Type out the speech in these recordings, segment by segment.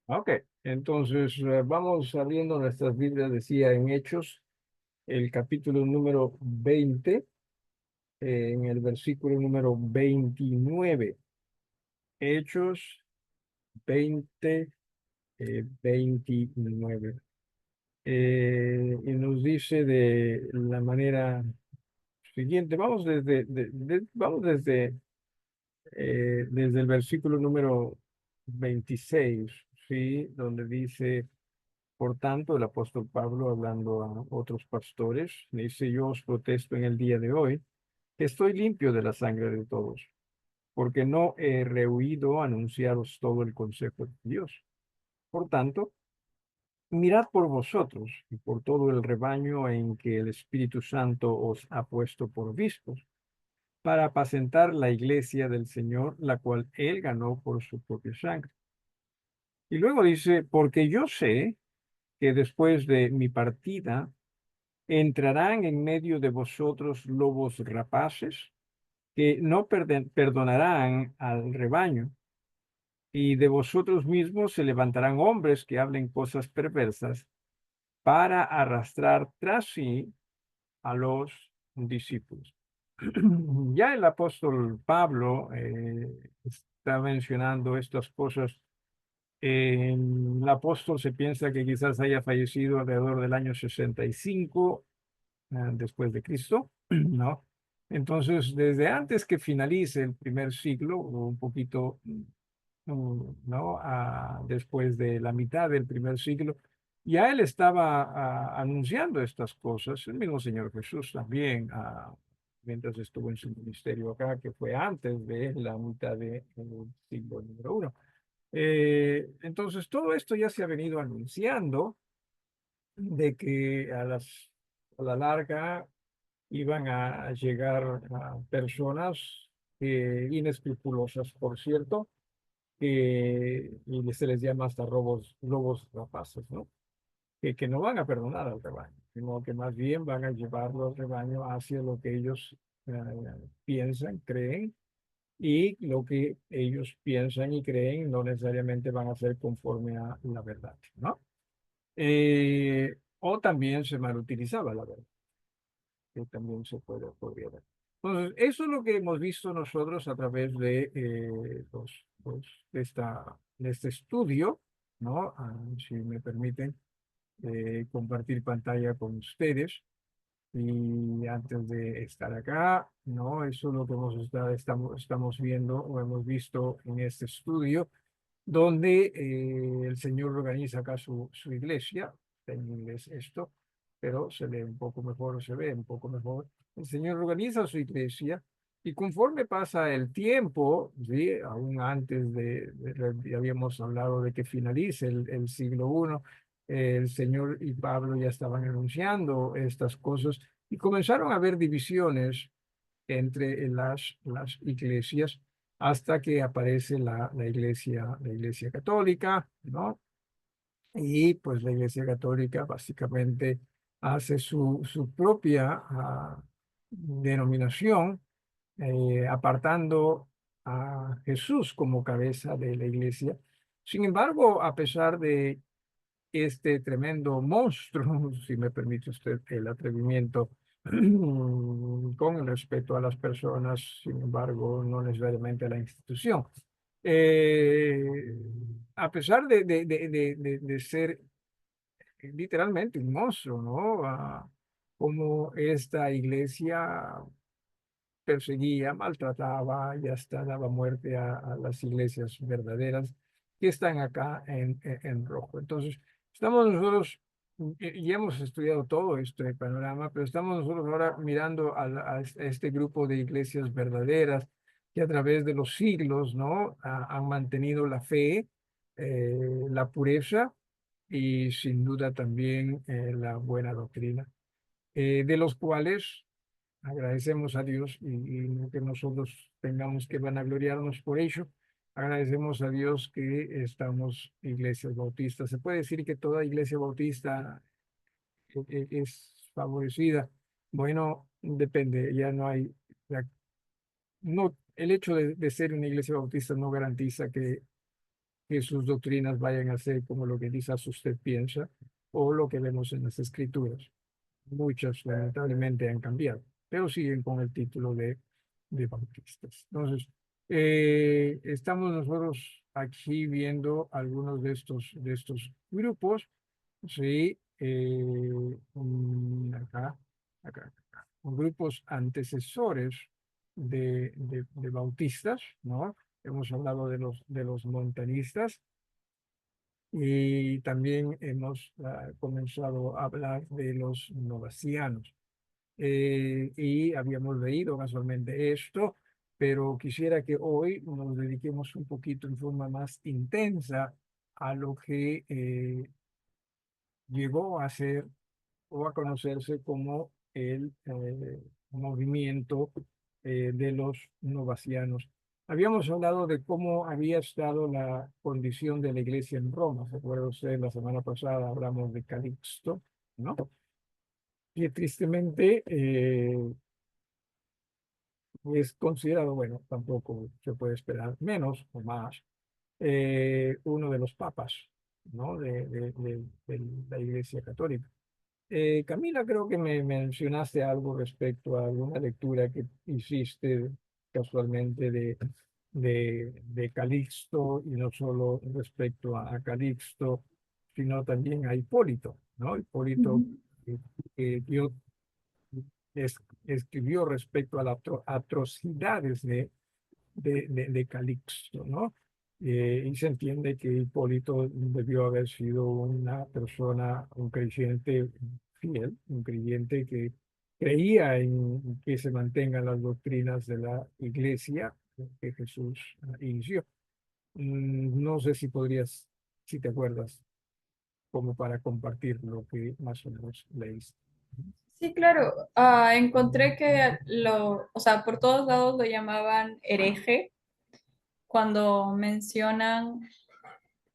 Ok, entonces vamos abriendo nuestras Biblias, decía en Hechos, el capítulo número 20, en el versículo número 29. Hechos 20, 29. Y nos dice de la manera siguiente, vamos desde el versículo número 26, ¿sí? Donde dice: Por tanto, el apóstol Pablo, hablando a otros pastores, le dice: Yo os protesto en el día de hoy que estoy limpio de la sangre de todos, porque no he rehuido anunciaros todo el consejo de Dios. Por tanto, mirad por vosotros y por todo el rebaño en que el Espíritu Santo os ha puesto por obispos, para apacentar la iglesia del Señor, la cual él ganó por su propia sangre. Y luego dice: Porque yo sé que después de mi partida, entrarán en medio de vosotros lobos rapaces que no perdonarán al rebaño, y de vosotros mismos se levantarán hombres que hablen cosas perversas para arrastrar tras sí a los discípulos. Ya el apóstol Pablo está mencionando estas cosas. El apóstol se piensa que quizás haya fallecido alrededor del año 65 después de Cristo, ¿no? Entonces, desde antes que finalice el primer siglo, o un poquito, ¿no? Después de la mitad del primer siglo, ya él estaba anunciando estas cosas. El mismo Señor Jesús también, mientras estuvo en su ministerio acá, que fue antes de la mitad del siglo número uno. Entonces, todo esto ya se ha venido anunciando de que a la larga iban a llegar a personas inescrupulosas, por cierto, y se les llama hasta lobos rapaces, ¿no? Que no van a perdonar al rebaño, sino que más bien van a llevarlo al rebaño hacia lo que ellos eh, piensan, creen, y lo que ellos piensan y creen no necesariamente van a ser conforme a la verdad, ¿no? O también se malutilizaba la verdad, que también podría ver. Entonces, eso es lo que hemos visto nosotros a través de, de este estudio, ¿no? Si me permiten compartir pantalla con ustedes. Y antes de estar acá, ¿no? Eso es lo que estamos viendo o hemos visto en este estudio, donde el Señor organiza acá su iglesia. En inglés esto, pero se lee un poco mejor o se ve un poco mejor. El Señor organiza su iglesia y conforme pasa el tiempo, ¿sí? Aún antes ya habíamos hablado de que finalice el siglo I, el Señor y Pablo ya estaban anunciando estas cosas y comenzaron a haber divisiones entre las iglesias hasta que aparece la iglesia católica, ¿no? Y pues la iglesia católica básicamente hace su propia denominación, apartando a Jesús como cabeza de la iglesia. Sin embargo, a pesar de este tremendo monstruo, si me permite usted el atrevimiento, con el respeto a las personas, sin embargo, no necesariamente a la institución. Eh, a pesar de ser literalmente un monstruo, ¿no? Como esta iglesia perseguía, maltrataba y hasta daba muerte a las iglesias verdaderas que están acá en rojo. Entonces, estamos nosotros, y hemos estudiado todo este panorama, pero estamos nosotros ahora mirando a este grupo de iglesias verdaderas que a través de los siglos, ¿no? Han mantenido la fe, la pureza y sin duda también la buena doctrina, de los cuales agradecemos a Dios y no que nosotros tengamos que vanagloriarnos por ello. Agradecemos a Dios que estamos iglesias bautistas. Se puede decir que toda iglesia bautista es favorecida. Bueno, depende, ya no hay, no, el hecho de ser una iglesia bautista no garantiza que que sus doctrinas vayan a ser como lo que quizás usted piensa o lo que vemos en las escrituras. Muchas lamentablemente han cambiado, pero siguen con el título de bautistas. Entonces, estamos nosotros aquí viendo algunos de estos grupos, sí, acá, grupos antecesores de bautistas, ¿no? Hemos hablado de los montanistas y también hemos comenzado a hablar de los novacianos. Y habíamos leído casualmente esto, pero quisiera que hoy nos dediquemos un poquito en forma más intensa a lo que llegó a ser o a conocerse como el movimiento de los novacianos. Habíamos hablado de cómo había estado la condición de la iglesia en Roma. ¿Se acuerda usted? La semana pasada hablamos de Calixto, ¿no? Y tristemente es considerado, bueno, tampoco se puede esperar menos o más, uno de los papas, ¿no? De la iglesia católica. Camila, creo que me mencionaste algo respecto a alguna lectura que hiciste casualmente de Calixto, y no solo respecto a Calixto, sino también a Hipólito, ¿no? Hipólito Ujú. dio, es- escribió respecto a las atrocidades de Calixto, ¿no? Y se entiende que Hipólito debió haber sido una persona, un creyente fiel, un creyente que creía en que se mantengan las doctrinas de la iglesia que Jesús inició. No sé si podrías, si te acuerdas, como para compartir lo que más o menos leíste. Sí, claro. Encontré que o sea, por todos lados lo llamaban hereje cuando mencionan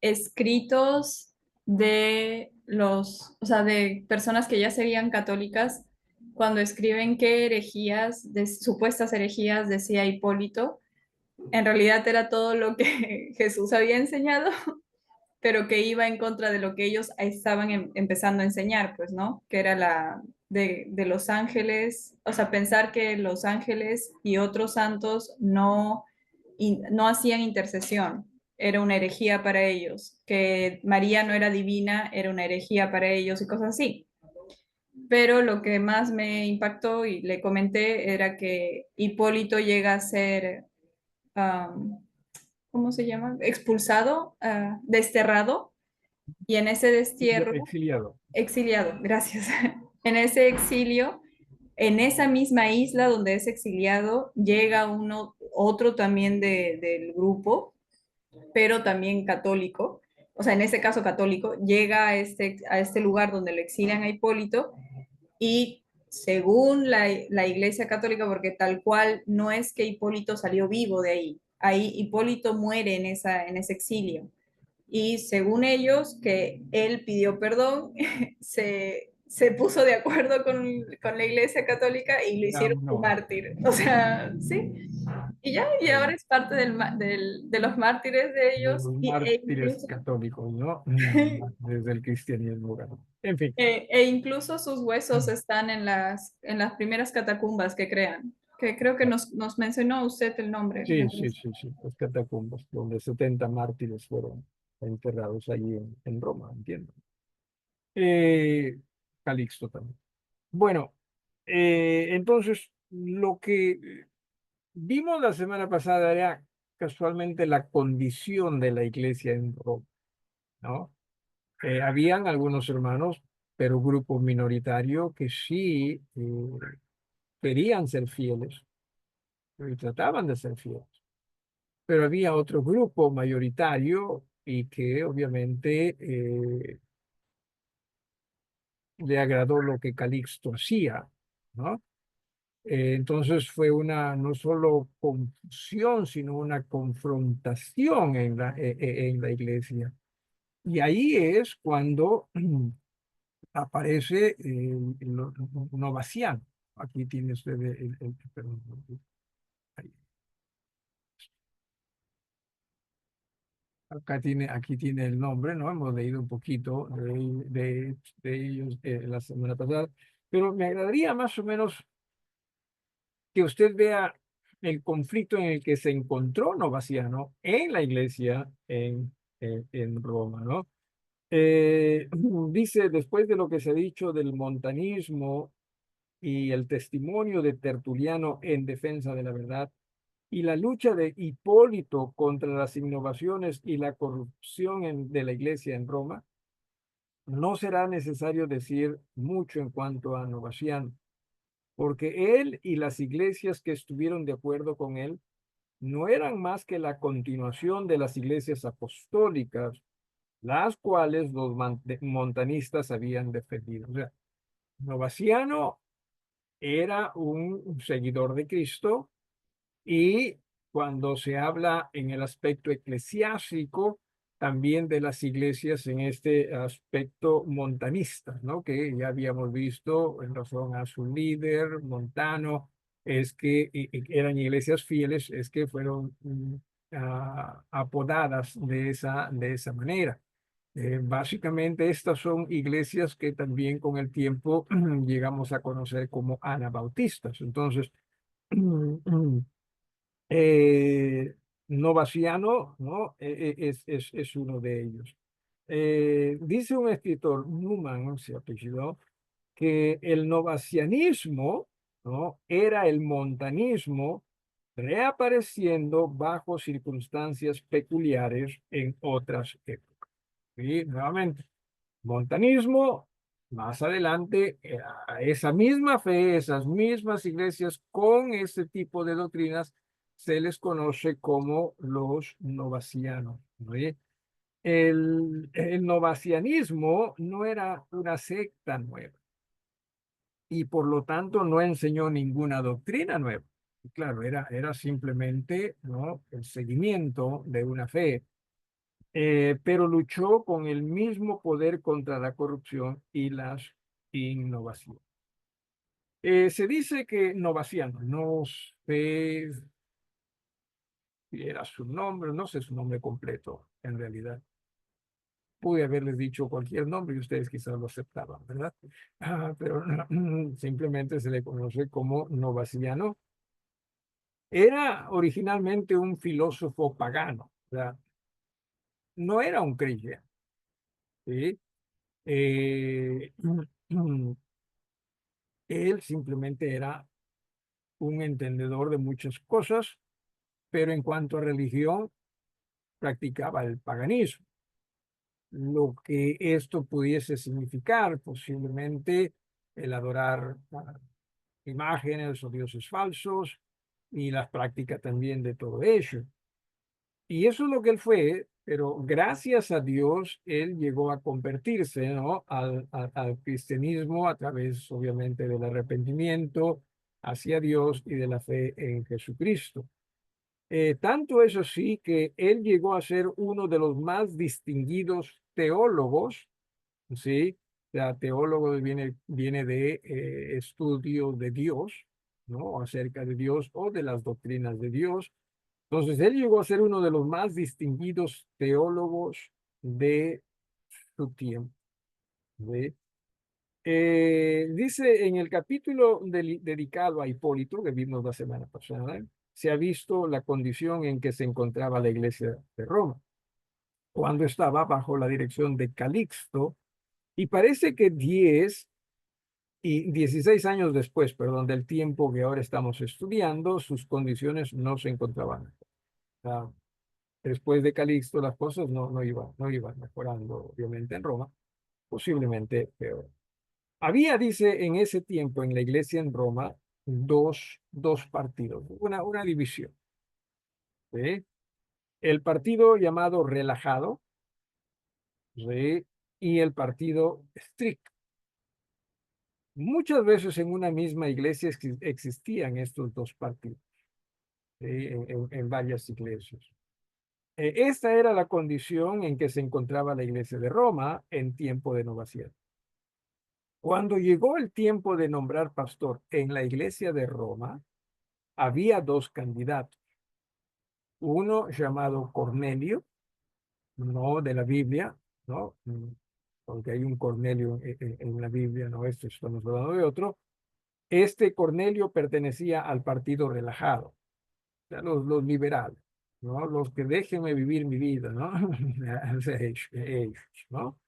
escritos de o sea, de personas que ya serían católicas, cuando escriben qué herejías, de supuestas herejías decía Hipólito, en realidad era todo lo que Jesús había enseñado, pero que iba en contra de lo que ellos estaban empezando a enseñar, pues, ¿no? Que era la de los ángeles, o sea, pensar que los ángeles y otros santos no hacían intercesión, era una herejía para ellos, que María no era divina, era una herejía para ellos y cosas así. Pero lo que más me impactó y le comenté era que Hipólito llega a ser, um, ¿cómo se llama? Expulsado, desterrado, y en ese destierro, Exiliado. exiliado, gracias. En ese exilio, en esa misma isla donde es exiliado, llega otro también del grupo, pero también católico, o sea, en ese caso católico, llega a este lugar donde lo exilian a Hipólito y según la Iglesia Católica, porque tal cual no es que Hipólito salió vivo de ahí Hipólito muere en ese exilio. Y según ellos, que él pidió perdón, se puso de acuerdo con la Iglesia Católica y lo Ya hicieron su no. mártir. O sea, sí. Y ya, y ahora es parte de los mártires de De ellos los e mártires incluso, católicos, ¿no? Desde el cristianismo. Bueno, en fin, e incluso sus huesos están en las primeras catacumbas que crean, que creo que nos mencionó usted el nombre, me sí, sí, parece. sí, sí, las catacumbas, donde 70 mártires fueron enterrados allí en Roma, entiendo. Eh, Calixto también. Bueno, entonces, lo que vimos la semana pasada era casualmente la condición de la iglesia en Roma, ¿no? Habían algunos hermanos, pero un grupo minoritario que sí querían ser fieles y trataban de ser fieles. Pero había otro grupo mayoritario y que obviamente le agradó lo que Calixto hacía, ¿no? Entonces fue una no solo confusión, sino una confrontación en la iglesia. Y ahí es cuando aparece el Novaciano. Aquí tiene usted perdón, ahí. aquí tiene el nombre, ¿no? Hemos leído un poquito de ellos la semana pasada, pero me agradaría más o menos que usted vea el conflicto en el que se encontró Novaciano en la iglesia en Roma, ¿no? Dice, después de lo que se ha dicho del montanismo y el testimonio de Tertuliano en defensa de la verdad, y la lucha de Hipólito contra las innovaciones y la corrupción de la iglesia en Roma, no será necesario decir mucho en cuanto a Novaciano, porque él y las iglesias que estuvieron de acuerdo con él no eran más que la continuación de las iglesias apostólicas, las cuales los montanistas habían defendido. O sea, Novaciano era un seguidor de Cristo y cuando se habla en el aspecto eclesiástico, también de las iglesias en este aspecto montanista, ¿no? Que ya habíamos visto en razón a su líder, Montano, es que eran iglesias fieles, es que fueron apodadas de esa manera. Básicamente estas son iglesias que también con el tiempo llegamos a conocer como anabautistas. Entonces, eh, Novaciano, ¿no? Es uno de ellos. Dice un escritor, Newman se apellidó, que el novacianismo, ¿no? Era el montanismo reapareciendo bajo circunstancias peculiares en otras épocas. Y nuevamente, montanismo, más adelante, a esa misma fe, esas mismas iglesias con ese tipo de doctrinas, se les conoce como los novacianos. ¿Sí? El novacianismo no era una secta nueva y por lo tanto no enseñó ninguna doctrina nueva. Claro, era simplemente, ¿no?, el seguimiento de una fe, pero luchó con el mismo poder contra la corrupción y las innovaciones. Se dice que Novaciano, no sé si era su nombre, no sé su nombre completo en realidad. Pude haberles dicho cualquier nombre y ustedes quizás lo aceptaban, ¿verdad? Pero simplemente se le conoce como Novaciano. Era originalmente un filósofo pagano, ¿verdad? No era un creyente, ¿sí? Eh, Él simplemente era un entendedor de muchas cosas, pero en cuanto a religión, practicaba el paganismo. Lo que esto pudiese significar, posiblemente el adorar imágenes o dioses falsos y las prácticas también de todo ello. Y eso es lo que él fue, pero gracias a Dios él llegó a convertirse, ¿no?, al cristianismo a través, obviamente, del arrepentimiento hacia Dios y de la fe en Jesucristo. Tanto es así que él llegó a ser uno de los más distinguidos teólogos, ¿sí? O sea, teólogo viene de estudio de Dios, ¿no? Acerca de Dios o de las doctrinas de Dios. Entonces, él llegó a ser uno de los más distinguidos teólogos de su tiempo. ¿Sí? Dice en el capítulo dedicado a Hipólito, que vimos la semana pasada, se ha visto la condición en que se encontraba la iglesia de Roma, cuando estaba bajo la dirección de Calixto, y parece que 16 años después, perdón, del tiempo que ahora estamos estudiando, sus condiciones no se encontraban. Después de Calixto las cosas no iban mejorando, obviamente, en Roma, posiblemente peor. Había, dice, en ese tiempo en la iglesia en Roma dos partidos, una división. ¿Sí? El partido llamado relajado, ¿sí?, y el partido estricto. Muchas veces en una misma iglesia existían estos dos partidos, ¿sí?, en varias iglesias. Esta era la condición en que se encontraba la iglesia de Roma en tiempo de Novaciano. Cuando llegó el tiempo de nombrar pastor en la iglesia de Roma, había dos candidatos. Uno llamado Cornelio, no de la Biblia, ¿no? Porque hay un Cornelio en la Biblia, ¿no? Esto estamos hablando de otro. Este Cornelio pertenecía al partido relajado, o sea, los liberales, ¿no? Los que déjenme vivir mi vida, ¿no? O sea, ellos, ¿no?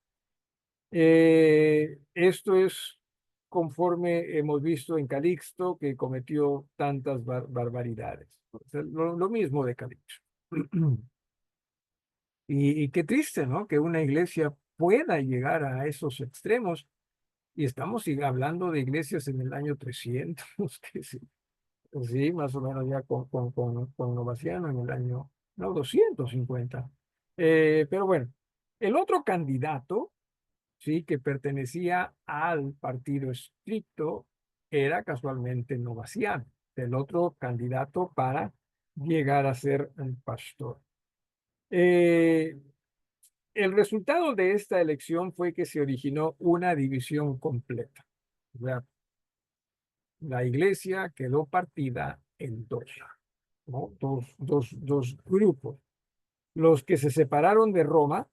Esto es conforme hemos visto en Calixto, que cometió tantas barbaridades. O sea, lo mismo de Calixto. Y qué triste, ¿no? Que una iglesia pueda llegar a esos extremos. Y estamos hablando de iglesias en el año 300, que sí, sí, más o menos ya con Novaciano en el año, no, 250. Pero bueno, el otro candidato, sí, que pertenecía al partido estricto, era casualmente Novaciano, el otro candidato para llegar a ser el pastor. Eh, el resultado de esta elección fue que se originó una división completa. O sea, la iglesia quedó partida en dos, ¿no? Dos grupos. Los que se separaron de Roma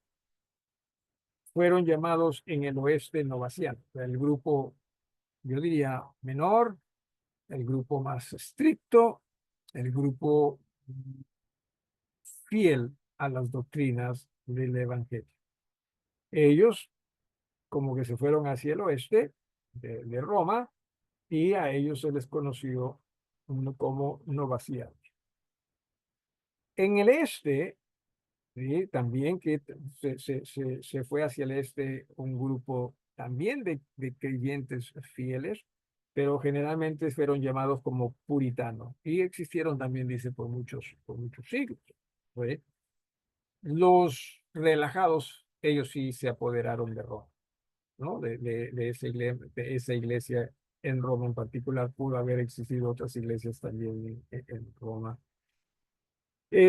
fueron llamados en el oeste novaciano. El grupo, yo diría, menor, el grupo más estricto, el grupo fiel a las doctrinas del evangelio. Ellos como que se fueron hacia el oeste de Roma y a ellos se les conoció como novacianos. En el este, ¿sí? También que se fue hacia el este un grupo también de creyentes fieles, pero generalmente fueron llamados como puritanos y existieron también, dice, por muchos siglos. ¿Sí? Los relajados, ellos sí se apoderaron de Roma, ¿no? De esa iglesia en Roma en particular. Pudo haber existido otras iglesias también en Roma.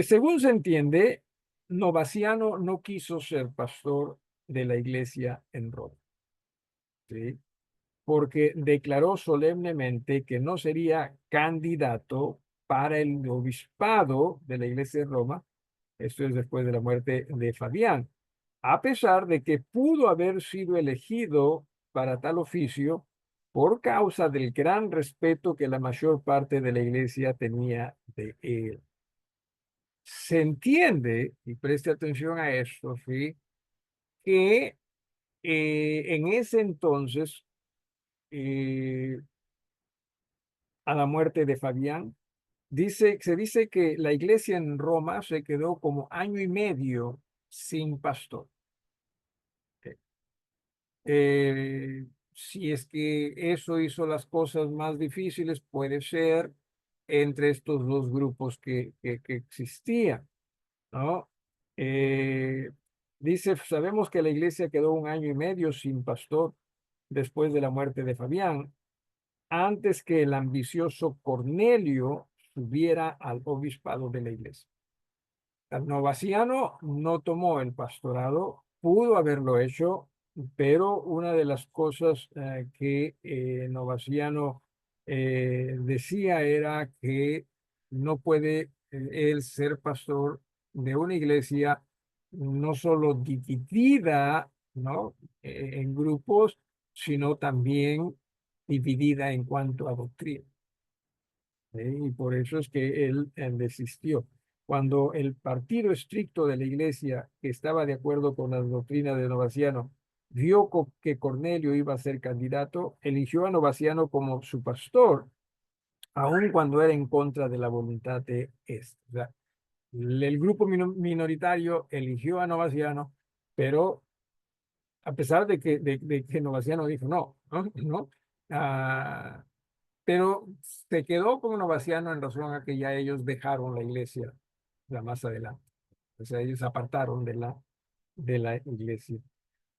Según se entiende, Novaciano no quiso ser pastor de la iglesia en Roma, ¿sí? Porque declaró solemnemente que no sería candidato para el obispado de la iglesia de Roma. Esto es después de la muerte de Fabián, a pesar de que pudo haber sido elegido para tal oficio por causa del gran respeto que la mayor parte de la iglesia tenía de él. Se entiende, y preste atención a esto, ¿sí? Que en ese entonces, eh, a la muerte de Fabián, se dice que la iglesia en Roma se quedó como año y medio sin pastor. Si es que eso hizo las cosas más difíciles, puede ser entre estos dos grupos que existían, ¿no? Eh, Dice, sabemos que la iglesia quedó un año y medio sin pastor después de la muerte de Fabián, antes que el ambicioso Cornelio subiera al obispado de la iglesia. Novaciano no tomó el pastorado, pudo haberlo hecho, pero una de las cosas que Novaciano decía era que no puede él ser pastor de una iglesia no solo dividida, ¿no? En grupos, sino también dividida en cuanto a doctrina. Y por eso es que él desistió. Cuando el partido estricto de la iglesia, que estaba de acuerdo con la doctrina de Novaciano, vio que Cornelio iba a ser candidato, eligió a Novaciano como su pastor, aun cuando era en contra de la voluntad de este. O sea, el grupo minoritario eligió a Novaciano, pero a pesar de que Novaciano dijo no, no, no, ah, pero se quedó como Novaciano en razón a que ya ellos dejaron la iglesia ya más adelante. O sea, ellos se apartaron de la iglesia.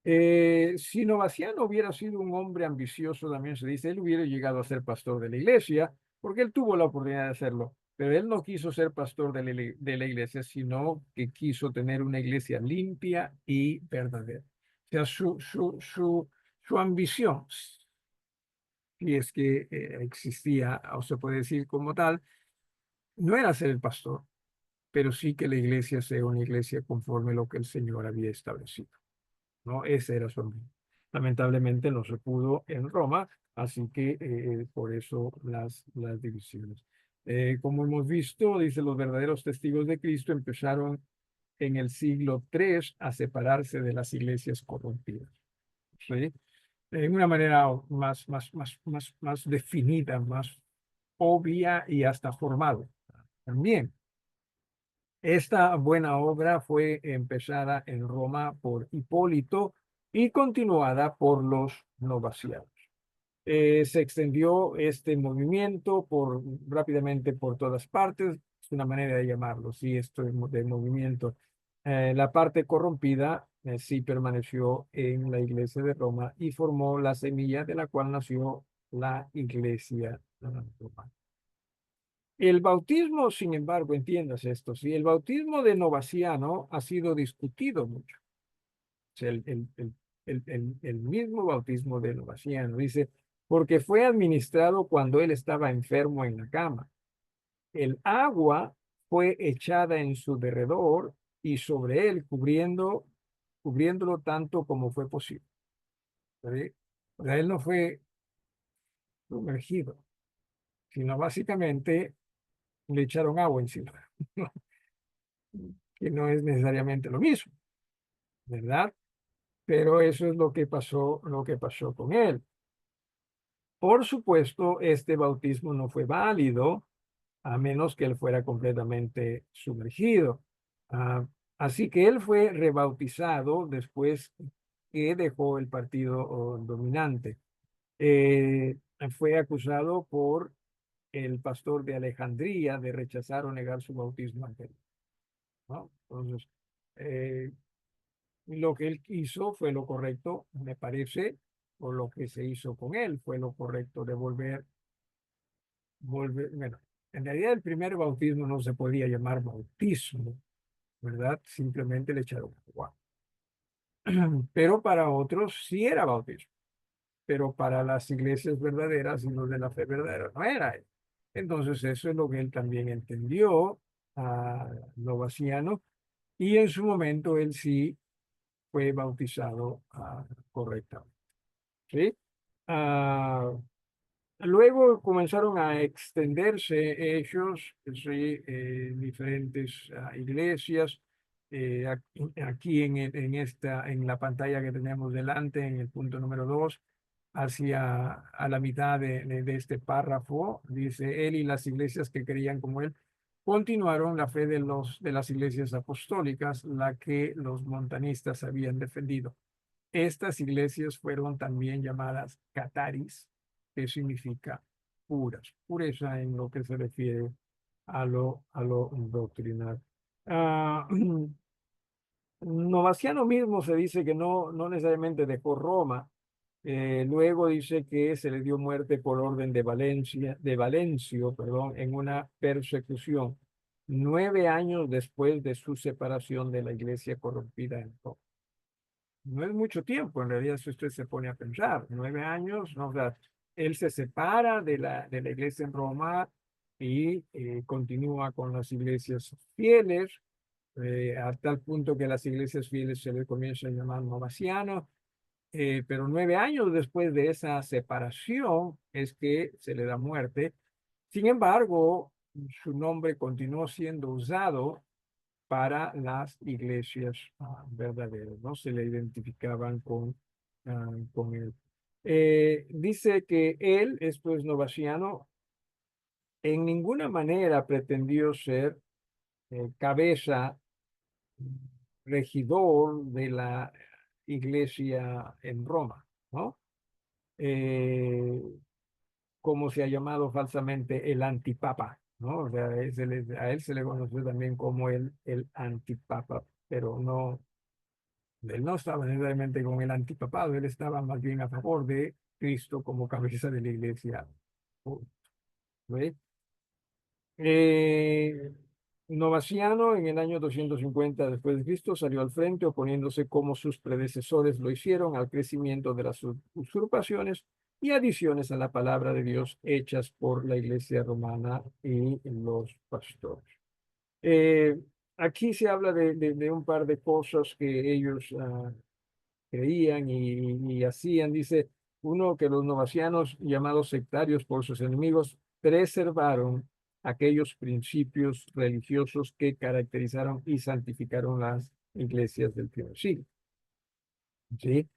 Si Novaciano hubiera sido un hombre ambicioso, también se dice, él hubiera llegado a ser pastor de la iglesia, porque él tuvo la oportunidad de hacerlo, pero él no quiso ser pastor de la iglesia, sino que quiso tener una iglesia limpia y verdadera. O sea, su ambición, si es que existía, o se puede decir como tal, no era ser el pastor, pero sí que la iglesia sea una iglesia conforme a lo que el Señor había establecido, ¿no? Ese era su ambición. Lamentablemente no se pudo en Roma, así que por eso las divisiones. Como hemos visto, dice, los verdaderos testigos de Cristo empezaron en el siglo III a separarse de las iglesias corrompidas, ¿sí? De una manera más definida, más obvia y hasta formal. También, esta buena obra fue empezada en Roma por Hipólito y continuada por los novacianos. Se extendió este movimiento rápidamente por todas partes, es una manera de llamarlo, sí, esto de movimiento. La parte corrompida sí permaneció en la iglesia de Roma y formó la semilla de la cual nació la iglesia romana. El bautismo, sin embargo, entiendas esto, sí, el bautismo de Novaciano ha sido discutido mucho. O sea, el mismo bautismo de Novaciano dice, porque fue administrado cuando él estaba enfermo en la cama. El agua fue echada en su derredor y sobre él, cubriéndolo tanto como fue posible. ¿Sí? O sea, él no fue sumergido, sino básicamente le echaron agua encima, que no es necesariamente lo mismo, ¿verdad? Pero eso es lo que pasó con él. Por supuesto, este bautismo no fue válido a menos que él fuera completamente sumergido. Ah, Así que él fue rebautizado después que dejó el partido dominante. Eh, Fue acusado por el pastor de Alejandría de rechazar o negar su bautismo anterior, ¿no? Entonces, eh, lo que él hizo fue lo correcto, me parece, o lo que se hizo con él fue lo correcto de bueno, en realidad el primer bautismo no se podía llamar bautismo, ¿verdad? Simplemente le echaron agua. Pero para otros sí era bautismo, pero para las iglesias verdaderas y los de la fe verdadera no era. Entonces eso es lo que él también entendió a Novaciano y en su momento él sí fue bautizado correctamente. ¿Sí? Ah, Luego comenzaron a extenderse ellos, sí, diferentes iglesias. Aquí en la pantalla que tenemos delante, en el punto número 2, hacia a la mitad de este párrafo, dice él y las iglesias que creían como él continuaron la fe de las iglesias apostólicas, la que los montanistas habían defendido. Estas iglesias fueron también llamadas cataris, que significa puras, pureza en lo que se refiere a lo doctrinal. Ah, Novaciano mismo se dice que no necesariamente dejó Roma. Luego dice que se le dio muerte por orden de Valencio, perdón, en una persecución, 9 años después de su separación de la iglesia corrompida en Roma. No es mucho tiempo, en realidad, si usted se pone a pensar, 9 años, ¿no? O sea, él se separa de la iglesia en Roma y continúa con las iglesias fieles, a tal punto que las iglesias fieles se le comienzan a llamar novacianos, pero 9 años después de esa separación es que se le da muerte. Sin embargo, su nombre continuó siendo usado para las iglesias verdaderas, ¿no? Se le identificaban con él. Dice que él, esto es Novaciano, en ninguna manera pretendió ser cabeza, regidor de la iglesia en Roma, ¿no? Eh, Como se ha llamado falsamente el antipapa, ¿no? O sea, a él se le conoció también como el antipapa, pero no, él no estaba necesariamente con el antipapado, él estaba más bien a favor de Cristo como cabeza de la iglesia. ¿Ve? Eh, Novaciano en el año 250 después de Cristo salió al frente oponiéndose como sus predecesores lo hicieron al crecimiento de las usurpaciones y adiciones a la palabra de Dios hechas por la iglesia romana y los pastores. Eh, Aquí se habla de un par de cosas que ellos creían y hacían. Dice uno que los novacianos, llamados sectarios por sus enemigos, preservaron aquellos principios religiosos que caracterizaron y santificaron las iglesias del primer siglo. ¿Sí?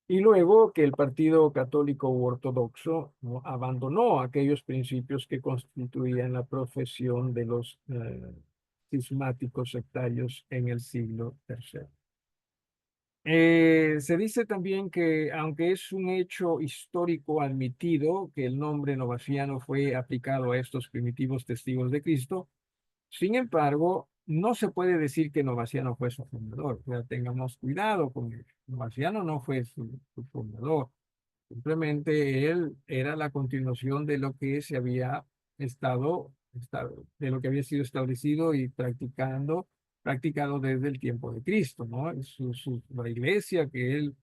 Y luego que el partido católico u ortodoxo, ¿no?, abandonó aquellos principios que constituían la profesión de los cismáticos sectarios en el siglo tercero. Se dice también que, aunque es un hecho histórico admitido que el nombre novaciano fue aplicado a estos primitivos testigos de Cristo, sin embargo, no se puede decir que Novaciano fue su fundador. O sea, tengamos cuidado con él. Novaciano no fue su fundador. Simplemente él era la continuación de lo que se había de lo que había sido establecido y practicado desde el tiempo de Cristo, ¿no? La iglesia que él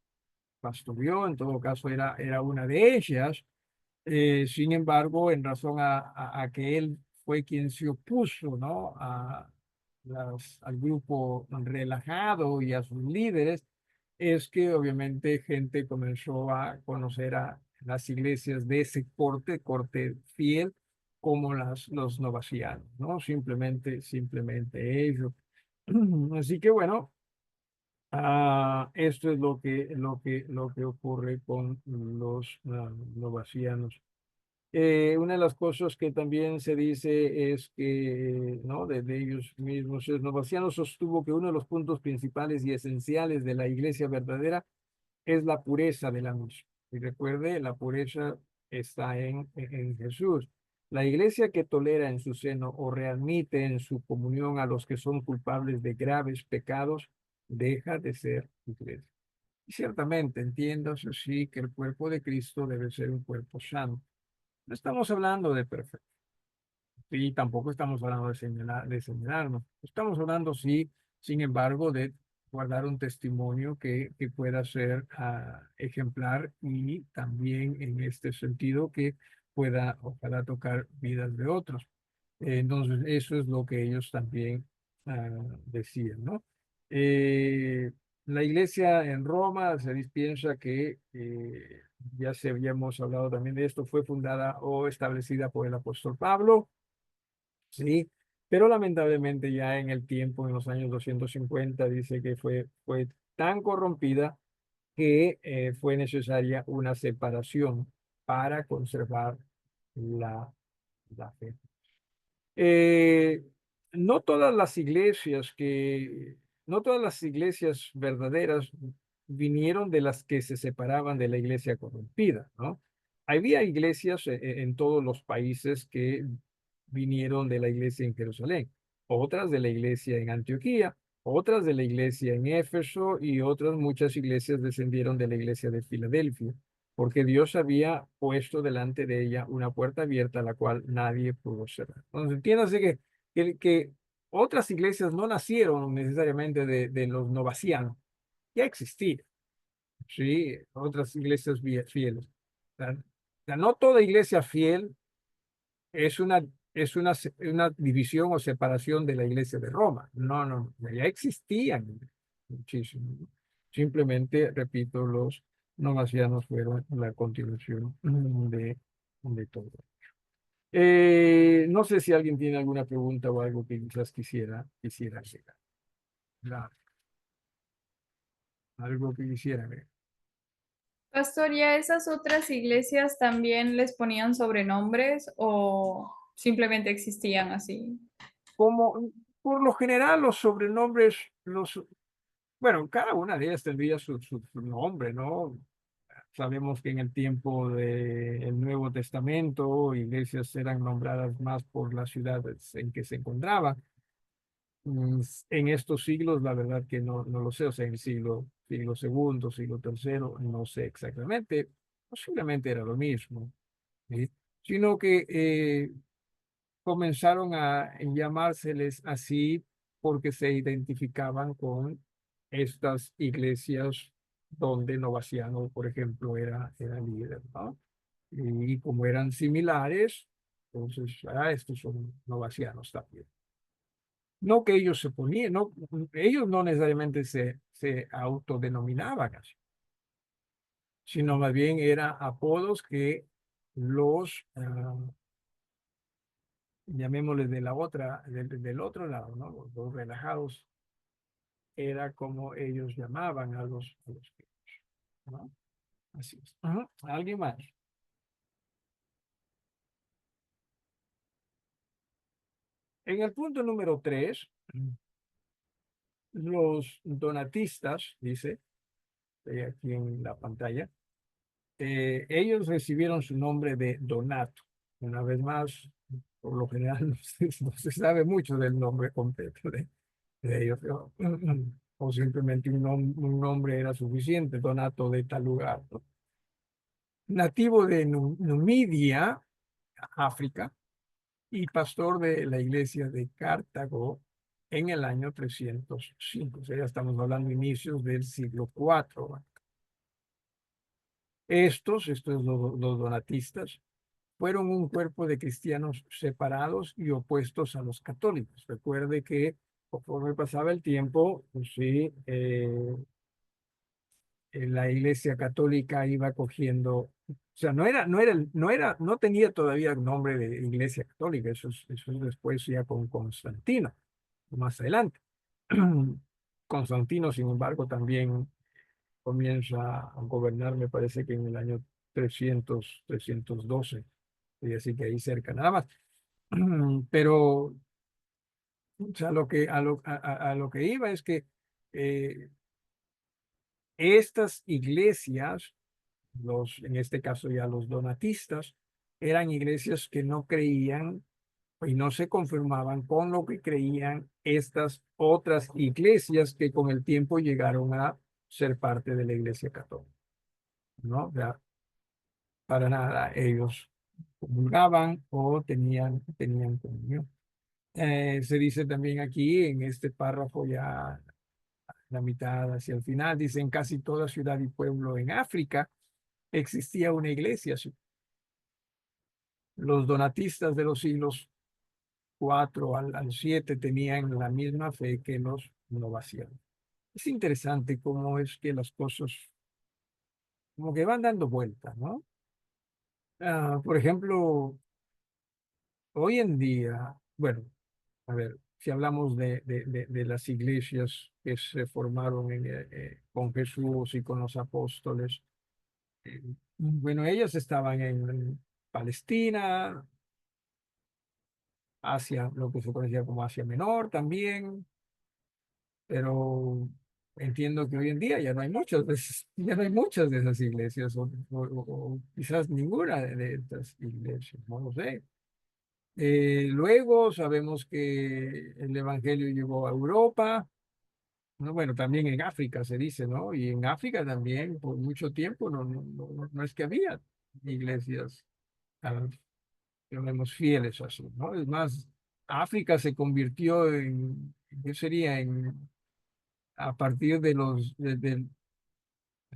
pastoreó, en todo caso, era una de ellas. Sin embargo, en razón a que él fue quien se opuso, ¿no?, al grupo relajado y a sus líderes, es que obviamente gente comenzó a conocer a las iglesias de ese corte fiel, como los novacianos, ¿no? Simplemente ellos. Así que bueno, esto es lo que ocurre con los novacianos. Una de las cosas que también se dice es que, ¿no?, de ellos mismos, el Novaciano sostuvo que uno de los puntos principales y esenciales de la iglesia verdadera es la pureza de la misma. Y recuerde, la pureza está en Jesús. La iglesia que tolera en su seno o readmite en su comunión a los que son culpables de graves pecados, deja de ser iglesia. Y ciertamente, entiéndase sí que el cuerpo de Cristo debe ser un cuerpo santo. No estamos hablando de perfección y tampoco estamos hablando de señalarnos. Estamos hablando, sí, sin embargo, de guardar un testimonio que pueda ser ejemplar, y también en este sentido que pueda, ojalá, tocar vidas de otros. Entonces, eso es lo que ellos también decían, ¿no? Eh, la iglesia en Roma piensa que, ya se habíamos hablado también de esto, fue fundada o establecida por el apóstol Pablo, ¿sí? Pero lamentablemente ya en el tiempo, en los años 250, dice que fue tan corrompida que fue necesaria una separación para conservar la, la fe. Eh, no todas las iglesias no todas las iglesias verdaderas vinieron de las que se separaban de la iglesia corrompida, ¿no? Había iglesias en todos los países que vinieron de la iglesia en Jerusalén, otras de la iglesia en Antioquía, otras de la iglesia en Éfeso, y otras muchas iglesias descendieron de la iglesia de Filadelfia, porque Dios había puesto delante de ella una puerta abierta, la cual nadie pudo cerrar. Entonces, entiéndase que otras iglesias no nacieron necesariamente de los novacianos, ya existían, ¿sí? Otras iglesias fieles. No toda iglesia fiel es una división o separación de la iglesia de Roma. No, no, ya existían muchísimos. Simplemente, repito, los novacianos fueron la continuación de todo. No sé si alguien tiene alguna pregunta o algo que quizás quisiera llegar. Claro, algo que quisiera ver. Pastor, ¿y a esas otras iglesias también les ponían sobrenombres o simplemente existían así? Como por lo general los sobrenombres, bueno, cada una de ellas tendría su nombre, ¿no? Sabemos que en el tiempo del Nuevo Testamento, iglesias eran nombradas más por las ciudades en que se encontraban. En estos siglos, la verdad que no lo sé, o sea, en el siglo segundo, siglo tercero, no sé exactamente, posiblemente era lo mismo, ¿sí? Sino que comenzaron a llamárseles así porque se identificaban con estas iglesias donde Novaciano, por ejemplo, era líder, ¿no? Y como eran similares, entonces, estos son novacianos también. No que ellos se ponían, no, ellos no necesariamente se autodenominaban así, sino más bien eran apodos que los, llamémosles de la otra, del otro lado, ¿no? Los relajados, era como ellos llamaban a los ¿no? Así es. Ajá. ¿Alguien más? En el punto número 3, los donatistas, dice aquí en la pantalla, ellos recibieron su nombre de Donato. Una vez más, por lo general no se sabe mucho del nombre completo de ellos, o simplemente un nombre era suficiente, Donato de tal lugar, ¿no? Nativo de Numidia, África, y pastor de la iglesia de Cartago en el año 305. O sea, ya estamos hablando de inicios del siglo IV. Estos los donatistas, fueron un cuerpo de cristianos separados y opuestos a los católicos. Recuerde que conforme pasaba el tiempo, pues sí, la Iglesia Católica iba cogiendo, o sea, no tenía todavía el nombre de Iglesia Católica, eso es después ya con Constantino, más adelante. Constantino, sin embargo, también comienza a gobernar, me parece que en el año 312, y así que ahí cerca, nada más. Pero, o sea, a lo que iba es que eh, estas iglesias, en este caso ya los donatistas, eran iglesias que no creían y no se conformaban con lo que creían estas otras iglesias que con el tiempo llegaron a ser parte de la iglesia católica, ¿no? O sea, para nada, ellos comulgaban o tenían comunión. Se dice también aquí en este párrafo ya la mitad hacia el final, dice en casi toda ciudad y pueblo en África existía una iglesia. Los donatistas de los siglos 4 al 7 tenían la misma fe que los novacianos. Es interesante cómo es que las cosas como que van dando vueltas, ¿no? Por ejemplo, hoy en día, bueno, a ver, si hablamos de las iglesias que se formaron con Jesús y con los apóstoles, eh, bueno, ellas estaban en Palestina, Asia, lo que se conocía como Asia Menor también, pero entiendo que hoy en día ya no hay muchas de ya no hay muchas de esas iglesias, o quizás ninguna de estas iglesias, no lo sé. Luego sabemos que el evangelio llegó a Europa, ¿no? Bueno, también en África se dice, ¿no? Y en África también por mucho tiempo no es que había iglesias, ah, llamemos fieles así, ¿no? Es más, África se convirtió ¿qué sería? A partir de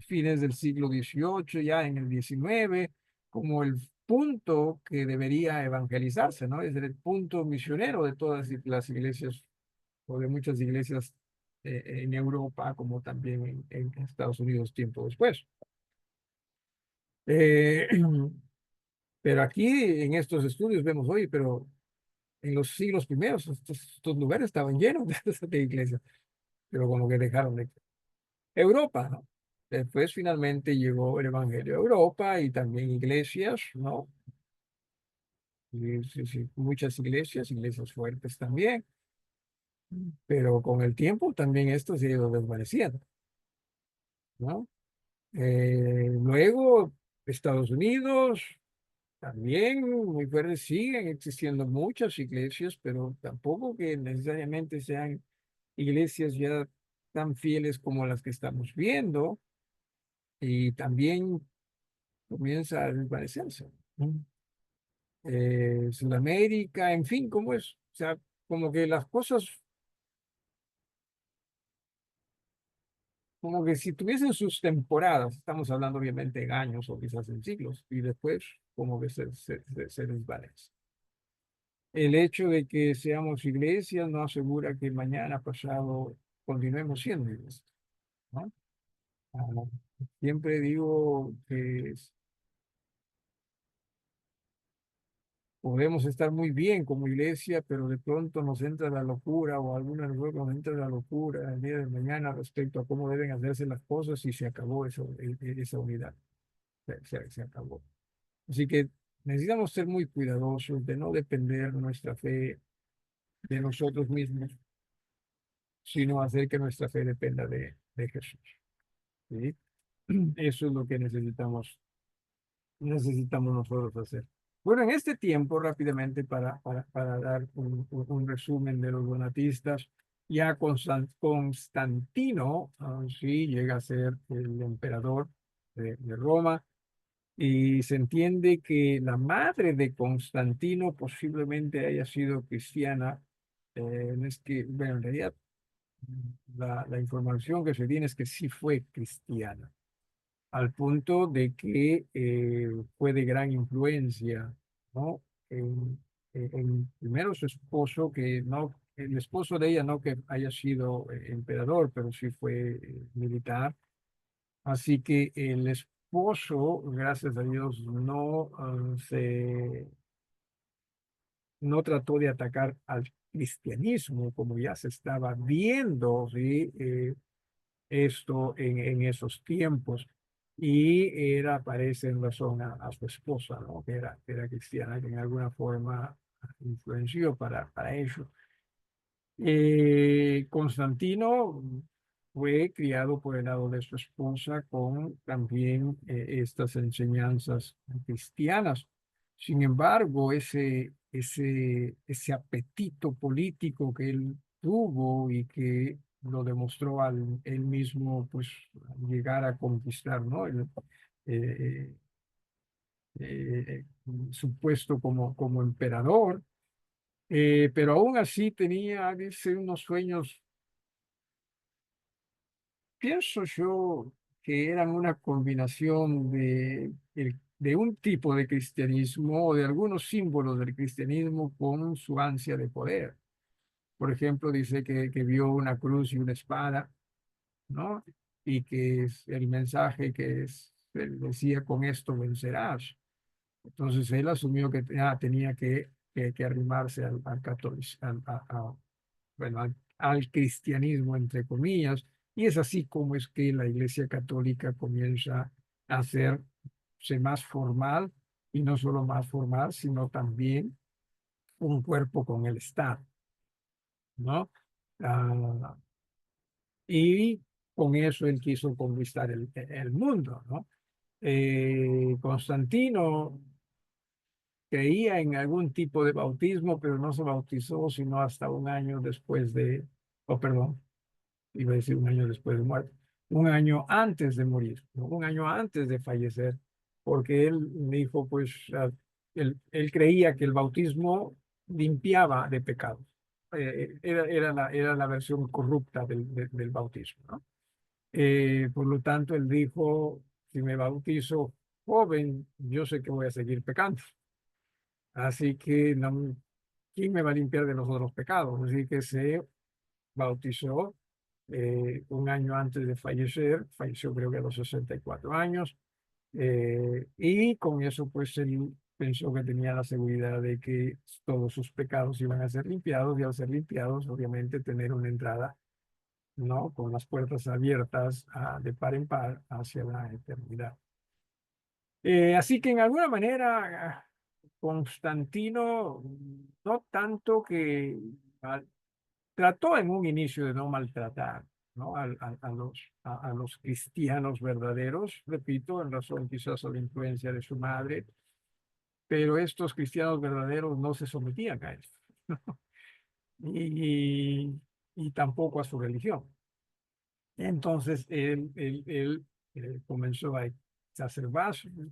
fines del siglo XVIII, ya en el XIX, como el punto que debería evangelizarse, ¿no? Es el punto misionero de todas las iglesias o de muchas iglesias en Europa, como también en Estados Unidos tiempo después. Eh, pero aquí en estos estudios vemos hoy, pero en los siglos primeros estos lugares estaban llenos de iglesias, pero como que dejaron de Europa, ¿no? Después finalmente llegó el Evangelio a Europa y también iglesias, ¿no? Y, sí, sí, muchas iglesias, iglesias fuertes también, pero con el tiempo también esto se ha ido desvaneciendo, ¿no? Luego, Estados Unidos, también muy fuertes, siguen existiendo muchas iglesias, pero tampoco que necesariamente sean iglesias ya tan fieles como las que estamos viendo, y también comienza a desvanecerse, ¿no? Sudamérica, en fin, ¿cómo es? O sea, como que las cosas, como que si tuviesen sus temporadas, estamos hablando obviamente en años o quizás en siglos, y después como que se desvanece. el hecho de que seamos iglesia no asegura que mañana pasado continuemos siendo iglesia, ¿no? Ah, siempre digo que podemos estar muy bien como iglesia, pero de pronto nos entra la locura o a alguna de nosotros nos entra la locura el día de mañana respecto a cómo deben hacerse las cosas y se acabó eso, esa unidad, se acabó. Así que necesitamos ser muy cuidadosos de no depender nuestra fe de nosotros mismos, sino hacer que nuestra fe dependa de Jesús. ¿Sí? Eso es lo que necesitamos nosotros hacer. Bueno, en este tiempo, rápidamente, para dar un resumen de los donatistas, ya Constantino, sí, llega a ser el emperador de Roma, y se entiende que la madre de Constantino posiblemente haya sido cristiana. Es que, bueno, en realidad, la información que se tiene es que sí fue cristiana al punto de que fue de gran influencia, ¿no? Primero su esposo, que no, el esposo de ella no que haya sido emperador, pero sí fue militar. Así que el esposo, gracias a Dios, no trató de atacar al cristianismo como ya se estaba viendo, ¿sí? Esto en esos tiempos. Y era, parece, en razón a su esposa, ¿no? Que era cristiana, que en alguna forma influenció para ello. Constantino fue criado por el lado de su esposa con también estas enseñanzas cristianas. Sin embargo, ese apetito político que él tuvo y que lo demostró al él mismo, pues, llegar a conquistar, ¿no? Eh, eh, su puesto como emperador, pero aún así tenía, dice, unos sueños, pienso yo, que eran una combinación de un tipo de cristianismo o de algunos símbolos del cristianismo con su ansia de poder. Por ejemplo, dice que vio una cruz y una espada, ¿no? Y que el mensaje él decía, con esto vencerás. Entonces él asumió que tenía que arrimarse al catolicismo, bueno, al cristianismo, entre comillas, y es así como es que la Iglesia Católica comienza a hacerse más formal, y no solo más formal, sino también un cuerpo con el Estado, ¿no? Ah, y con eso él quiso conquistar el mundo, ¿no? Constantino creía en algún tipo de bautismo, pero no se bautizó sino hasta un año después oh, perdón, iba a decir un año después de muerte, un año antes de morir, ¿no? Un año antes de fallecer, porque él dijo, pues, él creía que el bautismo limpiaba de pecados. Era la versión corrupta del bautismo, ¿no? Por lo tanto, él dijo, si me bautizo joven, yo sé que voy a seguir pecando. Así que, no, ¿quién me va a limpiar de los otros pecados? Así que se bautizó un año antes de fallecer, falleció creo que a los 64 años, y con eso pues él pensó que tenía la seguridad de que todos sus pecados iban a ser limpiados, y al ser limpiados obviamente tener una entrada, ¿no? Con las puertas abiertas de par en par hacia la eternidad. Así que en alguna manera Constantino, no tanto que trató en un inicio de no maltratar, ¿no? A los cristianos verdaderos, repito, en razón quizás a la influencia de su madre, pero estos cristianos verdaderos no se sometían a esto, y, y tampoco a su religión. Entonces él comenzó a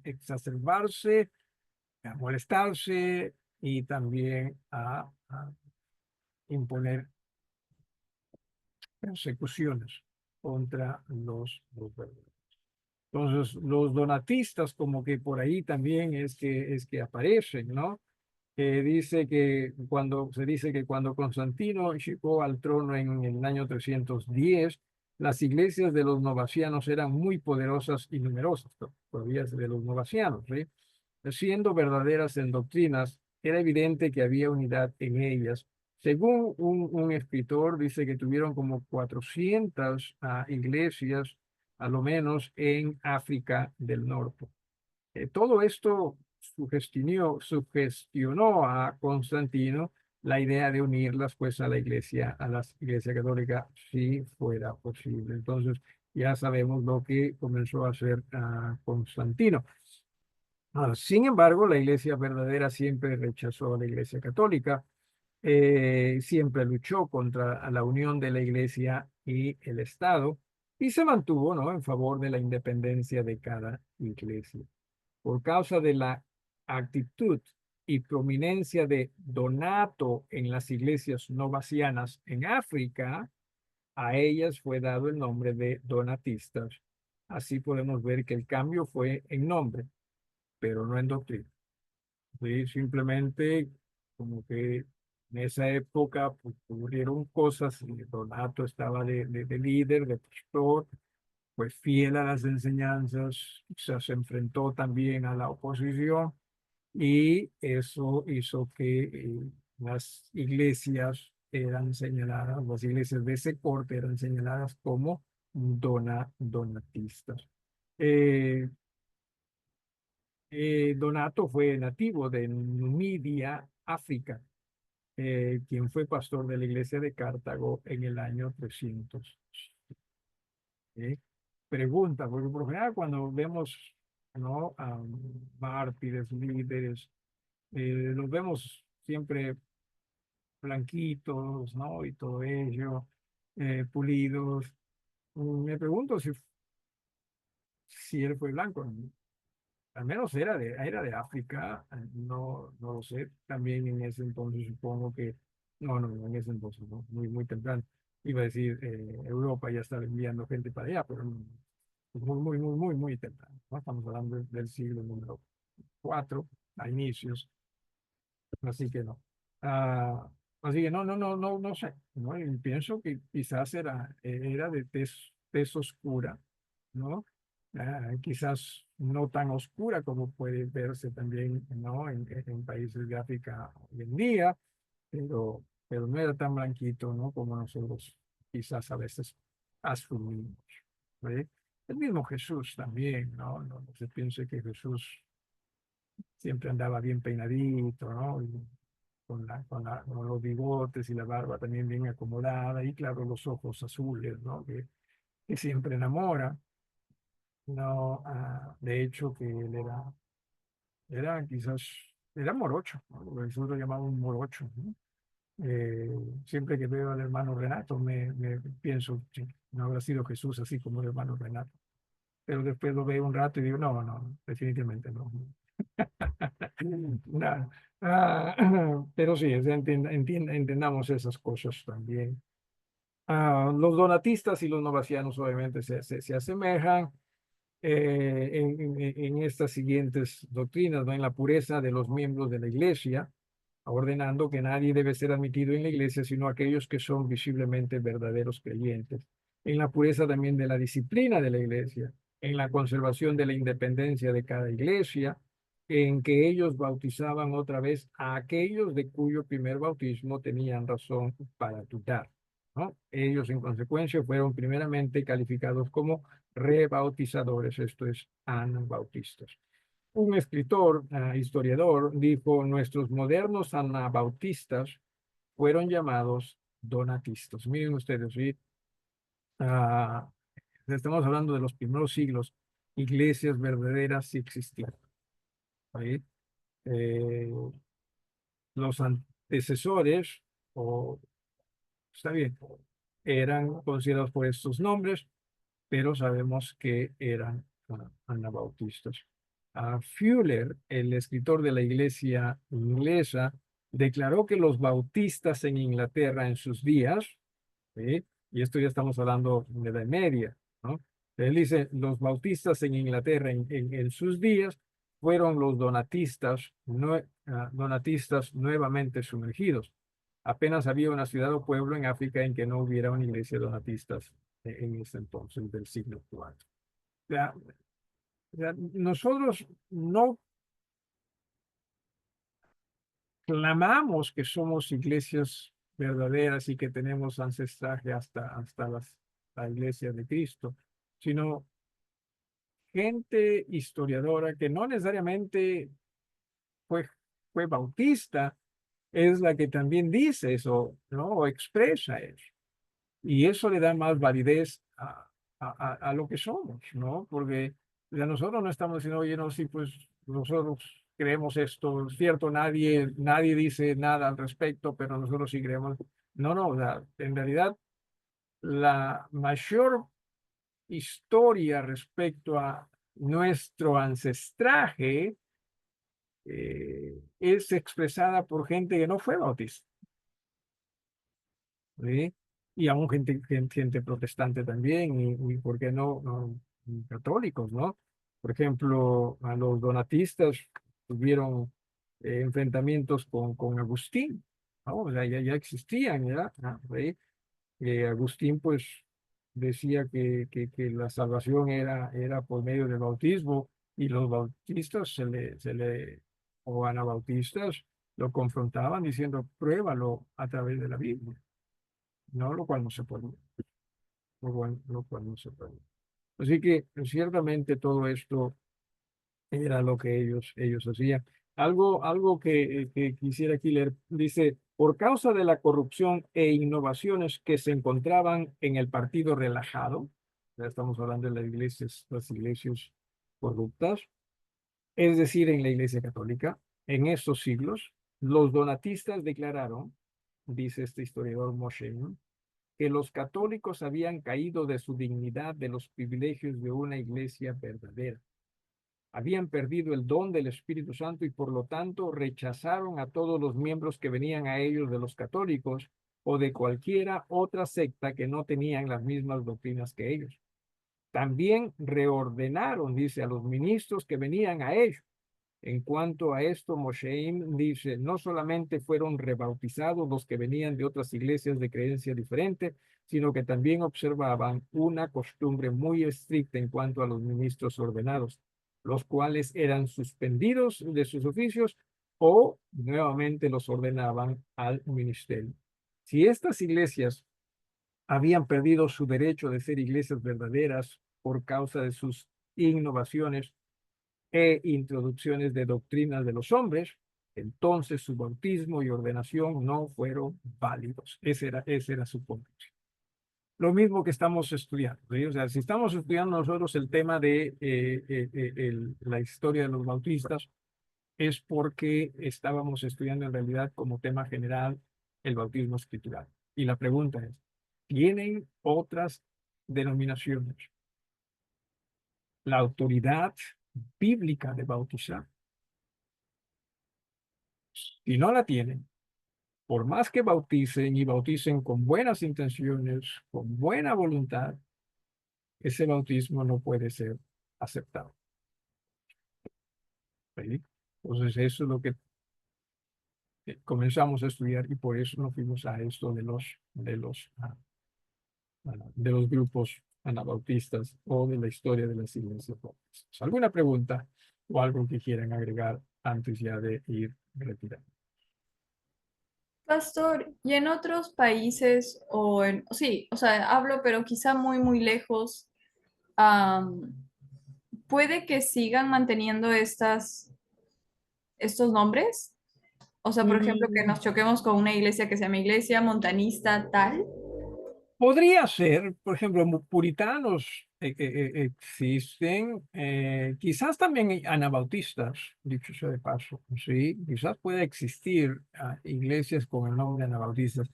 exacerbarse, a molestarse y también a imponer persecuciones contra los verdaderos. Entonces, los donatistas como que por ahí también es que aparecen, ¿no? dice que se dice que cuando Constantino llegó al trono en el año 310, las iglesias de los novacianos eran muy poderosas y numerosas, todavía de los novacianos, ¿sí? Siendo verdaderas en doctrinas, era evidente que había unidad en ellas. Según un escritor, dice que tuvieron como 400 iglesias, a lo menos en África del Norte. Todo esto sugestionó a Constantino la idea de unirlas pues a la iglesia católica si fuera posible. Entonces ya sabemos lo que comenzó a hacer Constantino. Sin embargo, la iglesia verdadera siempre rechazó a la iglesia católica, siempre luchó contra la unión de la iglesia y el Estado y se mantuvo, ¿no?, en favor de la independencia de cada iglesia. Por causa de la actitud y prominencia de Donato en las iglesias novacianas en África, a ellas fue dado el nombre de donatistas. Así podemos ver que el cambio fue en nombre, pero no en doctrina. Sí, simplemente como que en esa época pues, ocurrieron cosas y Donato estaba de líder, de pastor, pues fiel a las enseñanzas, se enfrentó también a la oposición y eso hizo que las iglesias eran señaladas, las iglesias de ese corte eran señaladas como donatistas. Eh, Donato fue nativo de Numidia, África, quien fue pastor de la iglesia de Cartago en el año 300. ¿Eh? Pregunta, porque por lo general cuando vemos, ¿no?, a mártires, líderes, los vemos siempre blanquitos, ¿no? Y todo ello, pulidos. Me pregunto si él fue blanco, ¿no? Al menos era de África, no lo sé. También en ese entonces supongo que, no, en ese entonces, no, muy temprano. Iba a decir, Europa ya estaba enviando gente para allá, pero no, muy temprano, ¿no? Estamos hablando del siglo número 4 a inicios, así que no. Así que no sé, ¿no? Y pienso que quizás era de tez oscura, ¿no? Quizás no tan oscura como puede verse también, ¿no?, en países de África hoy en día, pero no era tan blanquito, ¿no?, como nosotros quizás a veces asumimos, ¿sí? El mismo Jesús también, ¿no? No se piense que Jesús siempre andaba bien peinadito, ¿no? Y con los bigotes y la barba también bien acomodada, y claro, los ojos azules, ¿no? Que siempre enamora. No, de hecho, que él quizás, era morocho, ¿no? Nosotros lo llamamos un morocho, ¿no? Eh, Siempre que veo al hermano Renato, me pienso, sí, no habrá sido Jesús así como el hermano Renato. Pero después lo veo un rato y digo, no, definitivamente no. Nada. Pero sí, entendamos esas cosas también. Los donatistas y los novacianos obviamente se asemejan en estas siguientes doctrinas, ¿no? En la pureza de los miembros de la iglesia, ordenando que nadie debe ser admitido en la iglesia, sino aquellos que son visiblemente verdaderos creyentes. En la pureza también de la disciplina de la iglesia, en la conservación de la independencia de cada iglesia, en que ellos bautizaban otra vez a aquellos de cuyo primer bautismo tenían razón para dudar, ¿no? Ellos, en consecuencia, fueron primeramente calificados como rebautizadores, esto es, anabautistas. Un escritor, historiador, dijo, nuestros modernos anabautistas fueron llamados donatistas. Miren ustedes, ¿sí? Ah, Estamos hablando de los primeros siglos, iglesias verdaderas sí existían, ¿sí? Eh, los antecesores, o está bien, eran considerados por estos nombres, pero sabemos que eran anabautistas. Fuller, el escritor de la iglesia inglesa, declaró que los bautistas en Inglaterra en sus días, ¿sí?, y esto ya estamos hablando de la Edad Media, ¿no? Él dice, los bautistas en Inglaterra en sus días fueron los donatistas nuevamente sumergidos. Apenas había una ciudad o pueblo en África en que no hubiera una iglesia de donatistas en ese entonces del siglo IV. Nosotros no clamamos que somos iglesias verdaderas y que tenemos ancestraje hasta la iglesia de Cristo, sino gente historiadora que no necesariamente fue, fue bautista, es la que también dice eso, ¿no? O expresa eso. Y eso le da más validez a lo que somos, ¿no? Porque ya nosotros no estamos diciendo, oye, no, sí, pues nosotros creemos esto, es cierto, nadie dice nada al respecto, pero nosotros sí creemos. No, no, o sea, en realidad la mayor historia respecto a nuestro ancestraje es expresada por gente que no fue bautista, ¿sí? Y aún gente protestante también, y ¿por qué no, y católicos, ¿no? Por ejemplo, a los donatistas tuvieron enfrentamientos con Agustín, ¿no? O sea, ya existían, ¿ya? ¿Sí? Agustín, pues, decía que la salvación era por medio del bautismo, y los bautistas o anabautistas lo confrontaban diciendo, pruébalo a través de la Biblia, ¿no? Lo cual no se puede, lo cual no se puede. Así que ciertamente todo esto era lo que ellos hacían. Algo que quisiera aquí leer, dice, por causa de la corrupción e innovaciones que se encontraban en el partido relajado, ya estamos hablando de las iglesias corruptas, es decir, en la Iglesia Católica, en estos siglos, los donatistas declararon, dice este historiador Moshe, ¿no?, que los católicos habían caído de su dignidad, de los privilegios de una iglesia verdadera. Habían perdido el don del Espíritu Santo y por lo tanto rechazaron a todos los miembros que venían a ellos de los católicos o de cualquiera otra secta que no tenían las mismas doctrinas que ellos. También reordenaron, dice, a los ministros que venían a ellos. En cuanto a esto, Mosheim dice, no solamente fueron rebautizados los que venían de otras iglesias de creencia diferente, sino que también observaban una costumbre muy estricta en cuanto a los ministros ordenados, los cuales eran suspendidos de sus oficios o nuevamente los ordenaban al ministerio. Si estas iglesias habían perdido su derecho de ser iglesias verdaderas por causa de sus innovaciones e introducciones de doctrinas de los hombres, entonces su bautismo y ordenación no fueron válidos. Ese era su punto. Lo mismo que estamos estudiando, ¿sí? O sea, si estamos estudiando nosotros el tema de la historia de los bautistas, es porque estábamos estudiando en realidad como tema general el bautismo escritural. Y la pregunta es, ¿tienen otras denominaciones la autoridad bíblica de bautizar? Si no la tienen, por más que bauticen y bauticen con buenas intenciones, con buena voluntad, ese bautismo no puede ser aceptado. ¿Sí? Entonces, eso es lo que comenzamos a estudiar, y por eso nos fuimos a esto de los grupos anabautistas o de la historia de las iglesias bautistas. ¿Alguna pregunta o algo que quieran agregar antes ya de ir retirando? Pastor, y en otros países sí, o sea, hablo, pero quizá muy, muy lejos, am, puede que sigan manteniendo estos nombres. O sea, por ejemplo, que Mm, nos choquemos con una iglesia que se llama Iglesia Montanista tal. Podría ser, por ejemplo, puritanos existen, quizás también hay anabautistas, dicho sea de paso, sí, quizás pueda existir iglesias con el nombre de anabautistas,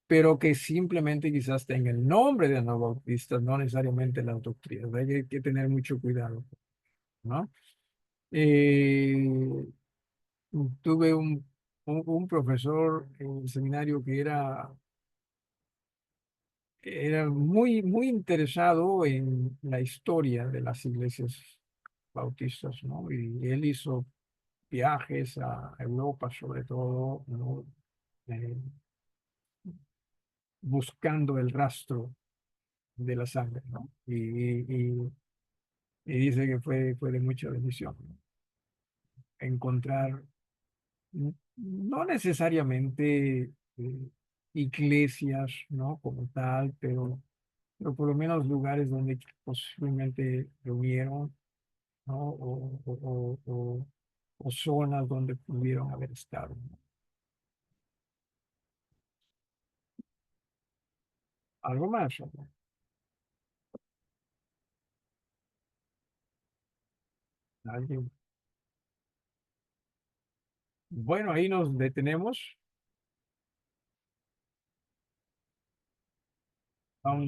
pero que simplemente quizás tengan el nombre de anabautistas, no necesariamente la doctrina. Hay que tener mucho cuidado, ¿no? Eh, tuve un profesor en el seminario que era muy interesado en la historia de las iglesias bautistas, ¿no? Y él hizo viajes a Europa, sobre todo, ¿no? Eh, buscando el rastro de la sangre, ¿no? Y dice que fue de mucha bendición, ¿no? Encontrar, no necesariamente iglesias, ¿no? Como tal, pero por lo menos lugares donde posiblemente reunieron, ¿no? O zonas donde pudieron haber estado, ¿no? Algo más, ¿no? Alguien. Bueno, ahí nos detenemos. Vamos